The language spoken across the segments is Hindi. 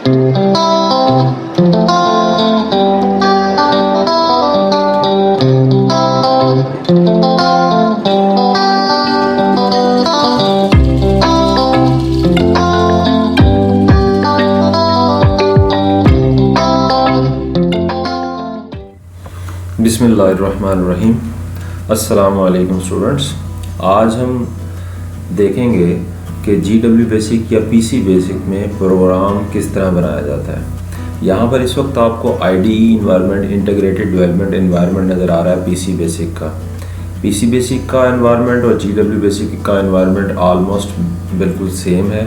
बिस्मिल्लाहिर्रहमानिर्रहीम। अस्सलामु अलैकुम स्टूडेंट्स। आज हम देखेंगे कि GW बेसिक या PC बेसिक में प्रोग्राम किस तरह बनाया जाता है। यहाँ पर इस वक्त आपको IDE environment integrated development environment नज़र आ रहा है PC बेसिक का। PC बेसिक का इन्वायरमेंट और GW बेसिक का इन्वायरमेंट आलमोस्ट बिल्कुल सेम है।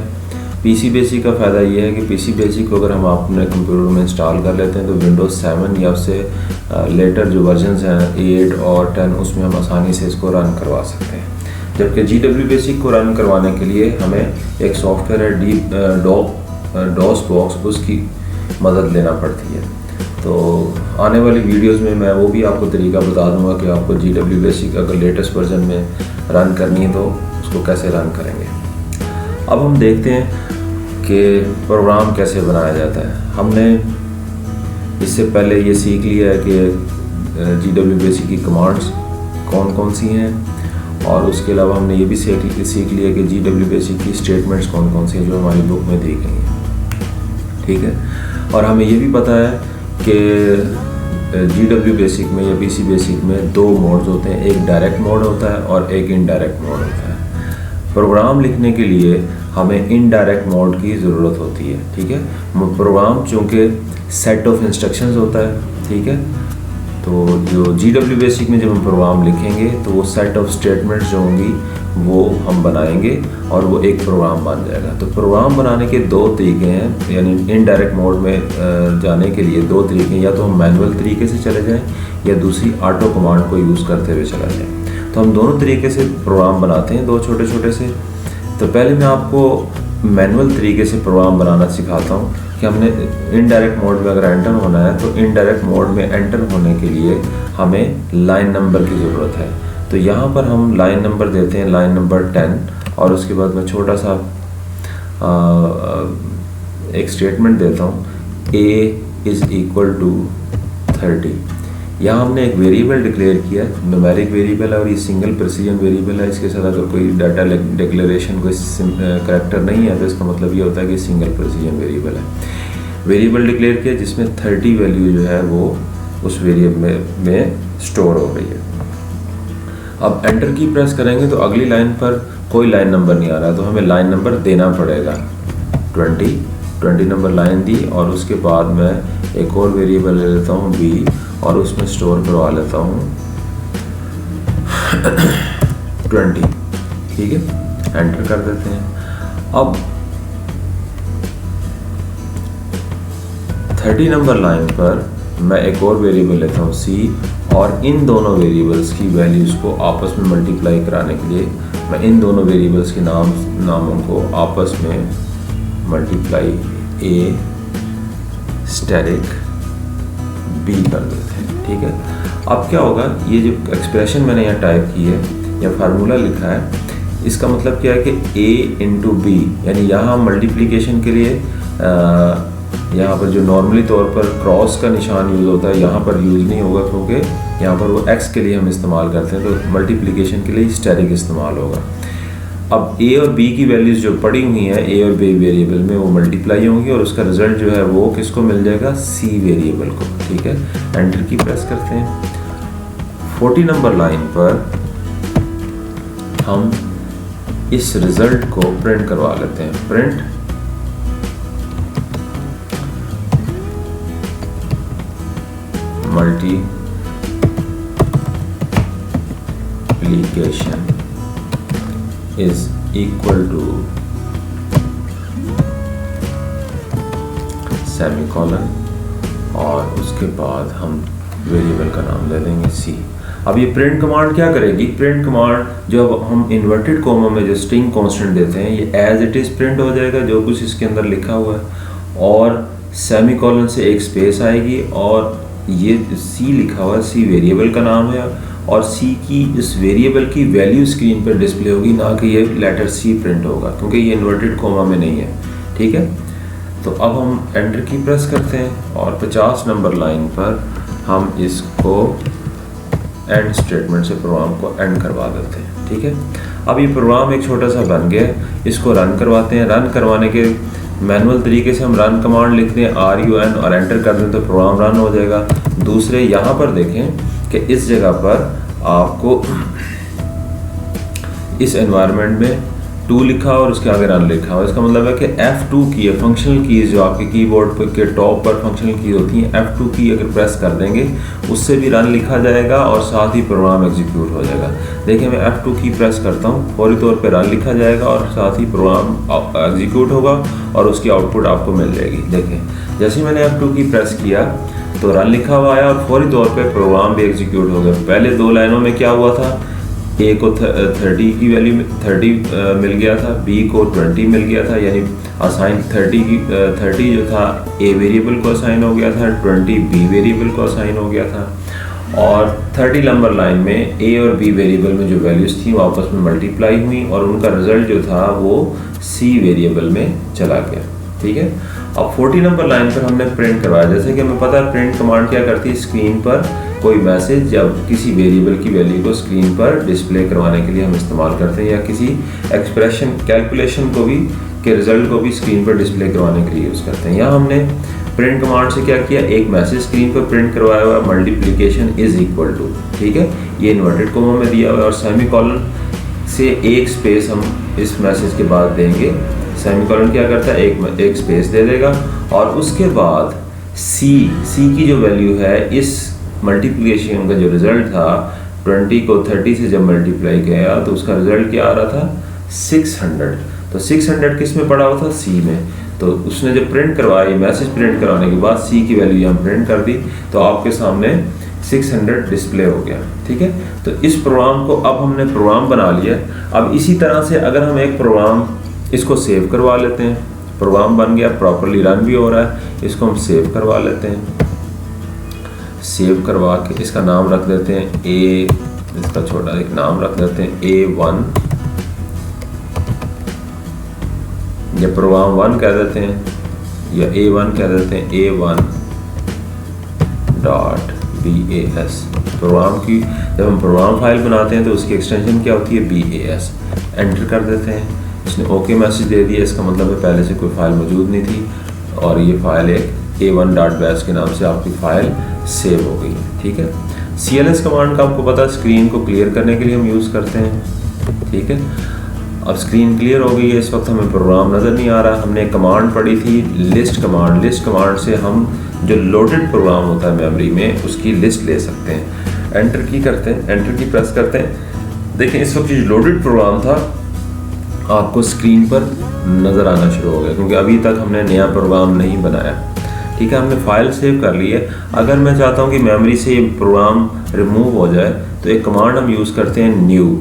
PC बेसिक का फ़ायदा ये है कि PC बेसिक को अगर हम अपने कंप्यूटर में इंस्टॉल कर लेते हैं तो विंडोज़ 7 या उससे लेटर जो वर्जन्स हैं 8 और 10 उसमें हम आसानी से इसको रन करवा सकते हैं। जबकि GW बेसिक को रन करवाने के लिए हमें एक सॉफ्टवेयर है डॉस बॉक्स, उसकी मदद लेना पड़ती है। तो आने वाली वीडियोज़ में मैं वो भी आपको तरीका बता दूँगा कि आपको GW बेसिक अगर लेटेस्ट वर्जन में रन करनी है तो उसको कैसे रन करेंगे। अब हम देखते हैं कि प्रोग्राम कैसे बनाया जाता है। हमने इससे पहले ये सीख लिया है कि GW बेसिक की कमांड्स कौन कौन सी हैं, और उसके अलावा हमने ये भी सीख लिया कि GW बेसिक की स्टेटमेंट्स कौन कौन सी हैं जो हमारी बुक में दी गई हैं। ठीक है, और हमें ये भी पता है कि GW बेसिक में या PC बेसिक में दो मोड्स होते हैं, एक डायरेक्ट मोड होता है और एक इनडायरेक्ट मोड होता है। प्रोग्राम लिखने के लिए हमें इनडायरेक्ट मोड की ज़रूरत होती है। ठीक है, प्रोग्राम चूँकि सेट ऑफ इंस्ट्रक्शंस होता है। ठीक है, तो जो GW बेसिक में जब हम प्रोग्राम लिखेंगे तो वो सेट ऑफ स्टेटमेंट्स जो होंगी वो हम बनाएंगे और वो एक प्रोग्राम बन जाएगा। तो प्रोग्राम बनाने के दो तरीके हैं, यानी इनडायरेक्ट मोड में जाने के लिए दो तरीके हैं, या तो हम मैनुअल तरीके से चले जाएं या दूसरी ऑटो कमांड को यूज़ करते हुए चला जाएं। तो हम दोनों तरीके से प्रोग्राम बनाते हैं, दो छोटे छोटे से। तो पहले मैं आपको मैनुअल तरीके से प्रोग्राम बनाना सिखाता हूँ कि हमने इनडायरेक्ट मोड में अगर एंटर होना है तो इनडायरेक्ट मोड में एंटर होने के लिए हमें लाइन नंबर की ज़रूरत है। तो यहाँ पर हम लाइन नंबर देते हैं, लाइन नंबर 10, और उसके बाद मैं छोटा सा एक स्टेटमेंट देता हूँ, A = 30। यहाँ हमने एक वेरिएबल डिक्लेयर किया है, न्यूमेरिक वेरिएबल है और ये सिंगल प्रेसिजन वेरिएबल है। इसके साथ अगर कोई डाटा डिक्लेरेशन कोई करैक्टर नहीं है तो इसका मतलब ये होता है कि सिंगल प्रेसिजन वेरिएबल है। वेरिएबल डिक्लेयर किया जिसमें 30 वैल्यू जो है वो उस वेरिएबल में स्टोर हो रही है। अब एंटर की प्रेस करेंगे तो अगली लाइन पर कोई लाइन नंबर नहीं आ रहा है, तो हमें लाइन नंबर देना पड़ेगा। 20 नंबर लाइन दी, और उसके बाद मैं एक और वेरिएबल ले लेता हूँ B और उसमें स्टोर करवा लेता हूँ 20। ठीक है, एंटर कर देते हैं। अब 30 नंबर लाइन पर मैं एक और वेरिएबल लेता हूँ C, और इन दोनों वेरिएबल्स की वैल्यूज़ को आपस में मल्टीप्लाई कराने के लिए मैं इन दोनों वेरिएबल्स के नामों को आपस में मल्टीप्लाई A स्टैटिक B कर देते हैं। ठीक है, अब क्या होगा, ये जो एक्सप्रेशन मैंने यहाँ टाइप की है या फार्मूला लिखा है, इसका मतलब क्या है कि A × B, यानी यहाँ मल्टीप्लिकेशन के लिए यहाँ पर जो नॉर्मली तौर पर क्रॉस का निशान यूज़ होता है यहाँ पर यूज़ नहीं होगा, क्योंकि यहाँ पर वो x के लिए हम इस्तेमाल करते हैं, तो मल्टीप्लिकेशन के लिए स्टैटिक इस्तेमाल होगा। अब A और B की वैल्यूज़ जो पड़ी हुई हैं A और B वेरिएबल में वो मल्टीप्लाई होंगी और उसका रिजल्ट जो है वो किसको मिल जाएगा, C वेरिएबल को। ठीक है, एंटर की प्रेस करते हैं। 40 नंबर लाइन पर हम इस रिजल्ट को प्रिंट करवा लेते हैं। Print multiplication is equal to semicolon, और उसके बाद हम वेरिएबल का नाम दे देंगे C। अब ये प्रिंट कमांड क्या करेगी, प्रिंट कमांड जो हम इन्वर्टेड कोमा में जो स्ट्रिंग कांस्टेंट देते हैं ये एज इट इज़ प्रिंट हो जाएगा जो कुछ इसके अंदर लिखा हुआ है, और सेमीकोलन से एक स्पेस आएगी, और ये C लिखा हुआ है, C वेरिएबल का नाम है, और C की इस वेरिएबल की वैल्यू स्क्रीन पर डिस्प्ले होगी, ना कि ये लेटर C प्रिंट होगा, क्योंकि ये इन्वर्टेड कोमा में नहीं है। ठीक है, तो अब हम एंटर की प्रेस करते हैं और 50 नंबर लाइन पर हम इसको एंड स्टेटमेंट से प्रोग्राम को एंड करवा देते हैं। ठीक है, अब ये प्रोग्राम एक छोटा सा बन गया है, इसको रन करवाते हैं। रन करवाने के मैनुअल तरीके से हम रन कमांड लिखते हैं RUN और एंटर कर दें तो प्रोग्राम रन हो जाएगा। दूसरे यहाँ पर देखें कि इस जगह पर आपको इस एनवायरनमेंट में 2 लिखा और उसके आगे रन लिखा हो, इसका मतलब है कि F2 की है, फंक्शनल कीज़ जो आपके कीबोर्ड पर के टॉप पर फंक्शनल कीज़ होती हैं, F2 की अगर प्रेस कर देंगे उससे भी रन लिखा जाएगा और साथ ही प्रोग्राम एग्जीक्यूट हो जाएगा। देखिए मैं F2 की प्रेस करता हूँ, फौरी तौर पे रन लिखा जाएगा और साथ ही प्रोग्राम एग्जीक्यूट होगा और उसकी आउटपुट आपको मिल जाएगी। देखें जैसे ही मैंने F2 की प्रेस किया तो रन लिखा हुआ आया और फौरी तौर पर प्रोग्राम भी एग्जीक्यूट हो गया। पहले 2 लाइनों में क्या हुआ था, ए को 30 की वैल्यू 30 मिल गया था, बी को 20 मिल गया था, यानी असाइन 30 जो था ए वेरिएबल को असाइन हो गया था, 20 बी वेरिएबल को असाइन हो गया था। और 30 नंबर लाइन में ए और बी वेरिएबल में जो वैल्यूज़ थी वो आपस में मल्टीप्लाई हुई और उनका रिजल्ट जो था वो सी वेरिएबल में चला गया। ठीक है, अब 40 नंबर लाइन पर हमने प्रिंट करवाया। जैसे कि हमें पता है प्रिंट कमांड क्या करती है, स्क्रीन पर कोई मैसेज या किसी वेरिएबल की वैल्यू को स्क्रीन पर डिस्प्ले करवाने के लिए हम इस्तेमाल करते हैं, या किसी एक्सप्रेशन कैलकुलेशन को भी के रिजल्ट को भी स्क्रीन पर डिस्प्ले करवाने के लिए यूज़ करते हैं। यहाँ हमने प्रिंट कमांड से क्या किया, एक मैसेज स्क्रीन पर प्रिंट करवाया हुआ, मल्टीप्लिकेशन इज इक्वल टू, ठीक है, ये इन्वर्टेड कोमा में दिया हुआ है और सेमीकोलन से एक स्पेस हम इस मैसेज के बाद देंगे। सेमीकोलन क्या करता है, एक स्पेस दे देगा और उसके बाद सी की जो वैल्यू है, इस मल्टीप्लिकेशन का जो रिजल्ट था 20 को 30 से जब मल्टीप्लाई किया तो उसका रिजल्ट क्या आ रहा था 600। तो 600 किस में पड़ा हुआ था, सी में। तो उसने जब प्रिंट करवाया, मैसेज प्रिंट करवाने के बाद सी की वैल्यू यहाँ प्रिंट कर दी तो आपके सामने 600 डिस्प्ले हो गया। ठीक है, तो इस प्रोग्राम को अब हमने प्रोग्राम बना लिया। अब इसी तरह से अगर हम एक प्रोग्राम इसको सेव करवा लेते हैं, प्रोग्राम बन गया, प्रॉपरली रन भी हो रहा है, इसको हम सेव करवा लेते हैं। सेव करवा के इसका नाम रख देते हैं ए, इसका छोटा एक नाम रख देते हैं A1, या प्रोग्राम 1 कह देते हैं या A1 कह देते हैं, A1.bas। प्रोग्राम की जब हम प्रोग्राम फाइल बनाते हैं तो उसकी एक्सटेंशन क्या होती है, BAS। एंटर कर देते हैं, इसने ओके मैसेज दे दिया, इसका मतलब है पहले से कोई फाइल मौजूद नहीं थी और ये फाइल एक A1.bas के नाम से आपकी फाइल सेव हो गई है। ठीक है, CLS कमांड का आपको पता है स्क्रीन को क्लियर करने के लिए हम यूज़ करते हैं। ठीक है, अब स्क्रीन क्लियर हो गई है, इस वक्त हमें प्रोग्राम नज़र नहीं आ रहा। हमने कमांड पढ़ी थी लिस्ट कमांड, लिस्ट कमांड से हम जो लोडेड प्रोग्राम होता है मेमोरी में उसकी लिस्ट ले सकते हैं। एंटर की करते हैं, एंटर की प्रेस करते हैं। देखिए इस वक्त जो लोडेड प्रोग्राम था आपको स्क्रीन पर नज़र आना शुरू हो गया क्योंकि अभी तक हमने नया प्रोग्राम नहीं बनाया। ठीक है, हमने फाइल सेव कर ली है। अगर मैं चाहता हूँ कि मेमोरी से ये प्रोग्राम रिमूव हो जाए तो एक कमांड हम यूज़ करते हैं न्यू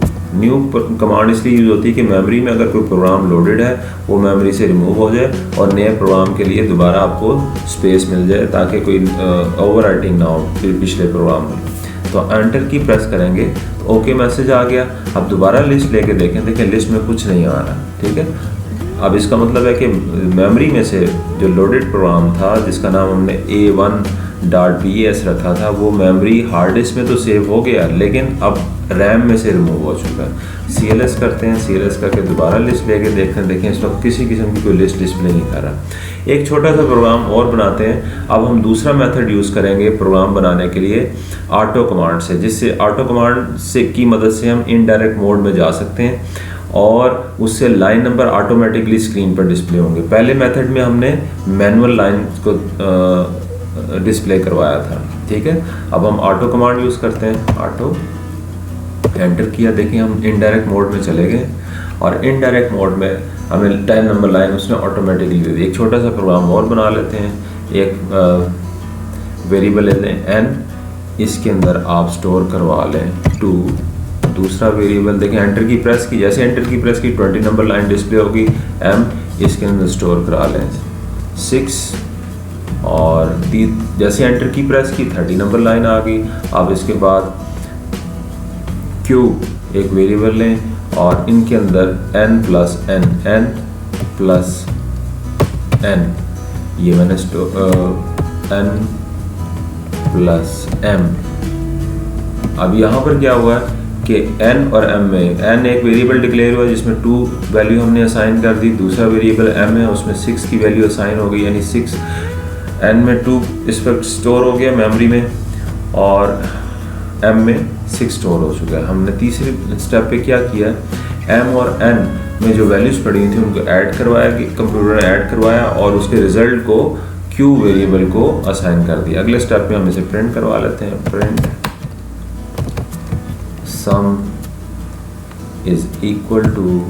कमांड इसलिए यूज़ होती है कि मेमोरी में अगर कोई प्रोग्राम लोडेड है वो मेमोरी से रिमूव हो जाए और नए प्रोग्राम के लिए दोबारा आपको स्पेस मिल जाए ताकि कोई ओवरराइटिंग ना हो पिछले प्रोग्राम में। तो एंटर की प्रेस करेंगे तो ओके मैसेज आ गया। अब दोबारा लिस्ट लेके देखें लिस्ट में कुछ नहीं आ रहा। ठीक है, अब इसका मतलब है कि मेमोरी में से जो लोडेड प्रोग्राम था जिसका नाम हमने A1.bas रखा था वो मेमोरी हार्ड डिस्क में तो सेव हो गया लेकिन अब रैम में से रिमूव हो चुका है। CLS करते हैं, CLS करके दोबारा लिस्ट लेके देखते हैं, देखें इस वक्त किसी किस्म की कोई लिस्ट डिस्प्ले नहीं कर रहा। एक छोटा सा प्रोग्राम और बनाते हैं। अब हम दूसरा मेथड यूज़ करेंगे प्रोग्राम बनाने के लिए ऑटो कमांड से, जिससे ऑटो कमांड से की मदद से हम इनडायरेक्ट मोड में जा सकते हैं और उससे लाइन नंबर ऑटोमेटिकली स्क्रीन पर डिस्प्ले होंगे। पहले मेथड में हमने मैनुअल लाइन को डिस्प्ले करवाया था। ठीक है, अब हम ऑटो कमांड यूज़ करते हैं। ऑटो एंटर किया, देखिए हम इनडायरेक्ट मोड में चले गए और इनडायरेक्ट मोड में हमें 10 नंबर लाइन उसने ऑटोमेटिकली दे दी। एक छोटा सा प्रोग्राम और बना लेते हैं। एक वेरिएबल लेते हैं n, इसके अंदर आप स्टोर करवा लें 2। दूसरा वेरिएबल देखें एंटर की प्रेस की, जैसे एंटर की प्रेस की 20 नंबर लाइन डिस्प्ले होगी, m इसके अंदर स्टोर करा लें 6 और जैसे एंटर की प्रेस की 30 नंबर लाइन आ गई। अब इसके बाद q एक वेरिएबल लें और इनके अंदर n+n ये मैंने n प्लस m। अब यहाँ पर क्या हुआ है कि n और m में n एक वेरिएबल डिक्लेयर हुआ जिसमें 2 वैल्यू हमने असाइन कर दी, दूसरा वेरिएबल m है उसमें 6 की वैल्यू असाइन हो गई, यानी 6 n में 2 इस वक्त स्टोर हो गया मेमोरी में और m में 6 स्टोर हो चुका है। हमने तीसरे स्टेप पे क्या किया, m और n में जो वैल्यूज़ पड़ी हुई थी उनको ऐड करवाया, कि कंप्यूटर ने ऐड करवाया और उसके रिजल्ट को q वेरिएबल को असाइन कर दिया। अगले स्टेप में हम इसे प्रिंट करवा लेते हैं, print sum is equal to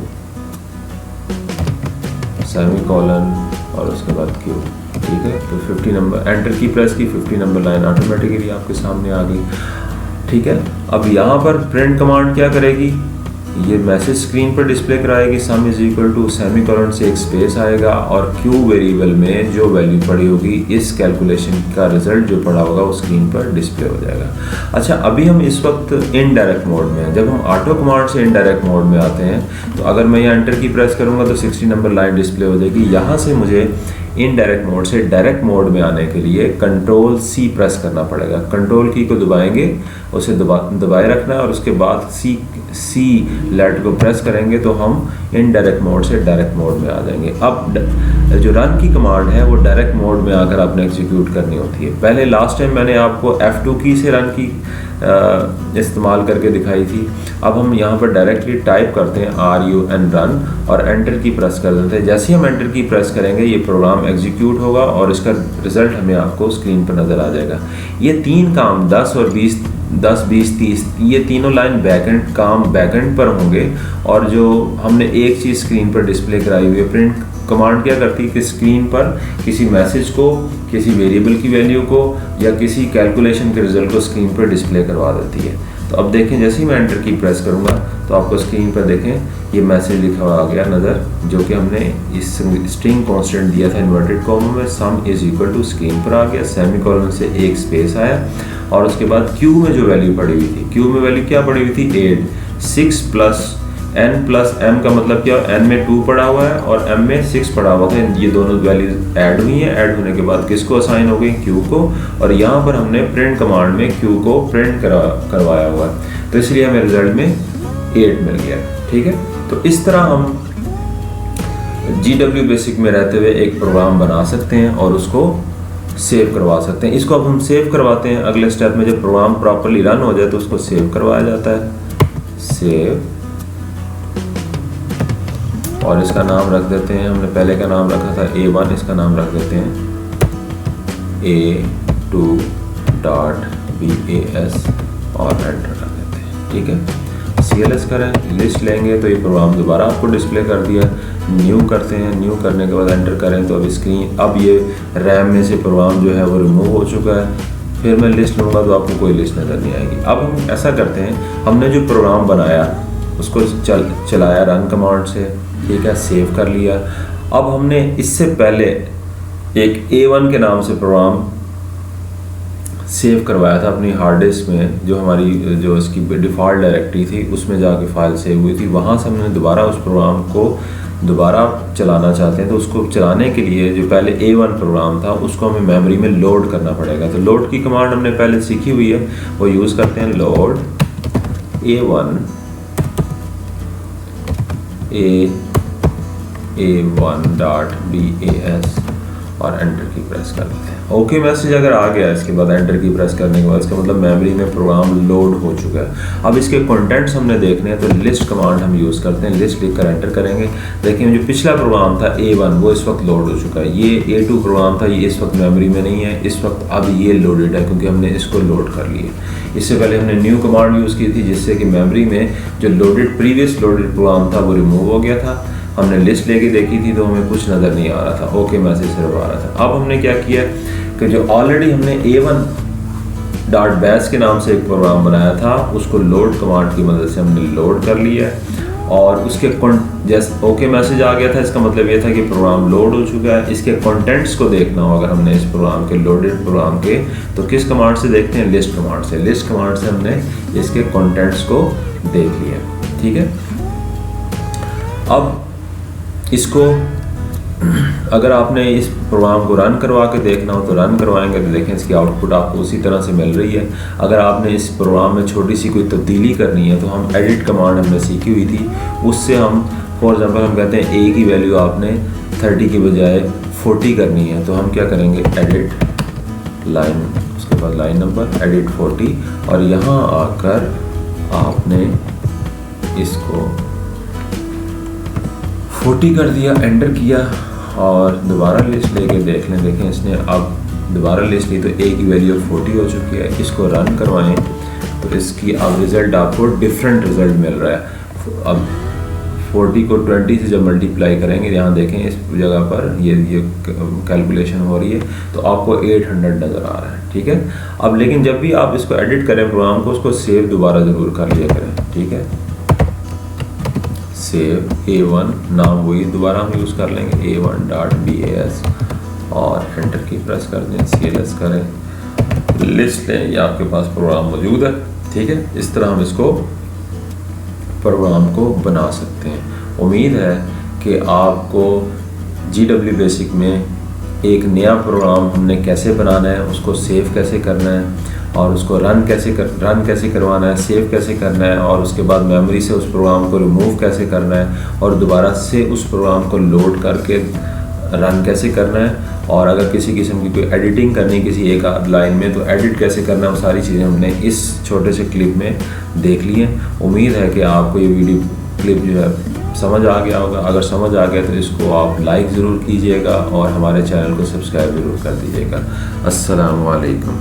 semicolon और उसके बाद q। ठीक है, तो 50 नंबर एंटर की प्रेस की, 50 नंबर लाइन ऑटोमेटिकली आपके सामने आ गई। ठीक है, अब यहाँ पर प्रिंट कमांड क्या करेगी, ये मैसेज स्क्रीन पर डिस्प्ले कराएगी, sum is equal to semicolon से एक स्पेस आएगा और q वेरिएबल में जो वैल्यू पड़ी होगी इस कैलकुलेशन का रिजल्ट जो पड़ा होगा वो स्क्रीन पर डिस्प्ले हो जाएगा। अच्छा, अभी हम इस वक्त इनडायरेक्ट मोड में हैं। जब हम ऑटो कमांड से इनडायरेक्ट मोड में आते हैं तो अगर मैं यहाँ एंटर की प्रेस करूँगा तो 60 नंबर लाइन डिस्प्ले हो जाएगी। यहाँ से मुझे इनडायरेक्ट मोड से डायरेक्ट मोड में आने के लिए कंट्रोल C प्रेस करना पड़ेगा। कंट्रोल की को दबाएंगे, उसे दबाए रखना है और उसके बाद सी लेटर को प्रेस करेंगे तो हम इनडायरेक्ट मोड से डायरेक्ट मोड में आ जाएंगे। अब जो रन की कमांड है वो डायरेक्ट मोड में आकर आपने एग्जीक्यूट करनी होती है। पहले लास्ट टाइम मैंने आपको F2 की से रन की इस्तेमाल करके दिखाई थी। अब हम यहाँ पर डायरेक्टली टाइप करते हैं RUN रन और एंटर की प्रेस कर देते हैं। जैसे ही हम एंटर की प्रेस करेंगे ये प्रोग्राम एग्जीक्यूट होगा और इसका रिजल्ट हमें आपको स्क्रीन पर नज़र आ जाएगा। ये 3 काम 10 और 20, 10, 20, 30 ये तीनों लाइन बैकएंड काम बैकएंड पर होंगे और जो हमने एक चीज़ स्क्रीन पर डिस्प्ले कराई हुई है, प्रिंट कमांड क्या करती है कि स्क्रीन पर किसी मैसेज को, किसी वेरिएबल की वैल्यू को या किसी कैलकुलेशन के रिजल्ट को स्क्रीन पर डिस्प्ले करवा देती है। तो अब देखें, जैसे ही मैं एंटर की प्रेस करूंगा तो आपको स्क्रीन पर देखें ये मैसेज लिखा हुआ आ गया नज़र, जो कि हमने इस स्ट्रिंग कांस्टेंट दिया था इन्वर्टेड कॉमा में, sum is equal to screen पर आ गया, सेमीकोलन से एक स्पेस आया और उसके बाद क्यू में जो वैल्यू पड़ी हुई थी, क्यू में वैल्यू क्या पड़ी हुई थी 8, 6 प्लस n प्लस m का मतलब क्या, n में 2 पड़ा हुआ है और m में 6 पड़ा हुआ था। ये दोनों वैल्यूज ऐड हुई हैं, ऐड होने के बाद किसको असाइन हो गई, q को, और यहाँ पर हमने प्रिंट कमांड में q को प्रिंट करवाया हुआ है, तो इसलिए हमें रिजल्ट में 8 मिल गया। ठीक है, तो इस तरह हम GW बेसिक में रहते हुए एक प्रोग्राम बना सकते हैं और उसको सेव करवा सकते हैं। इसको अब हम सेव करवाते हैं। अगले स्टेप में जब प्रोग्राम प्रॉपरली रन हो जाए तो उसको सेव करवाया जाता है, सेव, और इसका नाम रख देते हैं, हमने पहले का नाम रखा था A1, इसका नाम रख देते हैं A2.bas और एंटर कर देते हैं। ठीक है, CLS करें, लिस्ट लेंगे तो ये प्रोग्राम दोबारा आपको डिस्प्ले कर दिया। न्यू करते हैं, न्यू करने के बाद एंटर करें तो अब स्क्रीन, अब ये रैम में से प्रोग्राम जो है वो रिमूव हो चुका है। फिर मैं लिस्ट लूँगा तो आपको कोई लिस्ट नज़र नहीं आएगी। अब हम ऐसा करते हैं, हमने जो प्रोग्राम बनाया उसको चलाया रन कमांड से, ठीक है, सेव कर लिया। अब हमने इससे पहले एक A1 के नाम से प्रोग्राम सेव करवाया था अपनी हार्ड डिस्क में, जो हमारी जो इसकी डिफ़ॉल्ट डायरेक्टरी थी उसमें जाके फाइल सेव हुई थी। वहाँ से हमने दोबारा उस प्रोग्राम को दोबारा चलाना चाहते हैं, तो उसको चलाने के लिए जो पहले A1 प्रोग्राम था उसको हमें मेमोरी में लोड करना पड़ेगा। तो लोड की कमांड हमने पहले सीखी हुई है, वो यूज़ करते हैं, लोड A1.bas और एंटर की प्रेस कर देते हैं। ओके मैसेज अगर आ गया इसके बाद एंटर की प्रेस करने के बाद, इसका मतलब मेमोरी में प्रोग्राम लोड हो चुका है। अब इसके कंटेंट्स हमने देखने हैं तो लिस्ट कमांड हम यूज़ करते हैं, लिस्ट लिखकर एंटर करेंगे। देखिए जो पिछला प्रोग्राम था A1 वो इस वक्त लोड हो चुका है, ये A2 प्रोग्राम था ये इस वक्त मेमोरी में नहीं है, इस वक्त अब ये लोडेड है क्योंकि हमने इसको लोड कर लिया। इससे पहले हमने न्यू कमांड यूज़ की थी जिससे कि मेमोरी में जो लोडेड प्रीवियस लोडेड प्रोग्राम था वो रिमूव हो गया था। हमने लिस्ट लेके देखी थी तो हमें कुछ नज़र नहीं आ रहा था, ओके मैसेज सिर्फ आ रहा था। अब हमने क्या किया कि जो ऑलरेडी हमने A1.bas के नाम से एक प्रोग्राम बनाया था उसको लोड कमांड की मदद से हमने लोड कर लिया है और उसके जैसे ओके मैसेज आ गया था, इसका मतलब ये था कि प्रोग्राम लोड हो चुका है। इसके कंटेंट्स को देखना हो अगर हमने इस प्रोग्राम के लोडेड प्रोग्राम के, तो किस कमांड से देखते हैं, लिस्ट कमांड से। लिस्ट कमांड से हमने इसके कंटेंट्स को देख लिया। ठीक है, अब इसको अगर आपने इस प्रोग्राम को रन करवा के देखना हो तो रन करवाएंगे तो देखें इसकी आउटपुट आपको उसी तरह से मिल रही है। अगर आपने इस प्रोग्राम में छोटी सी कोई तब्दीली करनी है तो हम एडिट कमांड हमने सीखी हुई थी, उससे हम फॉर एग्जांपल हम कहते हैं ए की वैल्यू आपने 30 की बजाय 40 करनी है, तो हम क्या करेंगे एडिट लाइन, उसके बाद लाइन नंबर एडिट 40 और यहाँ आकर आपने इसको 40 कर दिया, एंटर किया और दोबारा लिस्ट लेके देख लें। देखें इसने अब दोबारा लिस्ट ली तो ए की वैल्यू 40 हो चुकी है। इसको रन करवाएं तो इसकी अब रिज़ल्ट आपको डिफरेंट रिज़ल्ट मिल रहा है। अब 40 को 20 से जब मल्टीप्लाई करेंगे, यहाँ देखें इस जगह पर ये कैलकुलेशन हो रही है तो आपको 800 नज़र आ रहा है। ठीक है, अब लेकिन जब भी आप इसको एडिट करें प्रोग्राम को, उसको सेव दोबारा ज़रूर कर लिया करें। ठीक है, सेव A1 नाम वही दोबारा हम यूज़ कर लेंगे A1.bas और एंटर की प्रेस कर दें, CLS करें, लिस्ट लें, ये आपके पास प्रोग्राम मौजूद है। ठीक है, इस तरह हम इसको प्रोग्राम को बना सकते हैं। उम्मीद है कि आपको GW बेसिक में एक नया प्रोग्राम हमने कैसे बनाना है, उसको सेव कैसे करना है और उसको रन कैसे करवाना है, सेव कैसे करना है और उसके बाद मेमोरी से उस प्रोग्राम को रिमूव कैसे करना है और दोबारा से उस प्रोग्राम को लोड करके रन कैसे करना है, और अगर किसी किस्म की कोई एडिटिंग करनी है किसी एक लाइन में तो एडिट कैसे करना है, वो सारी चीज़ें हमने इस छोटे से क्लिप में देख ली हैं। उम्मीद है कि आपको ये वीडियो क्लिप जो है समझ आ गया होगा। अगर समझ आ गया तो इसको आप लाइक ज़रूर कीजिएगा और हमारे चैनल को सब्सक्राइब ज़रूर कर दीजिएगा। अस्सलामु अलैकुम।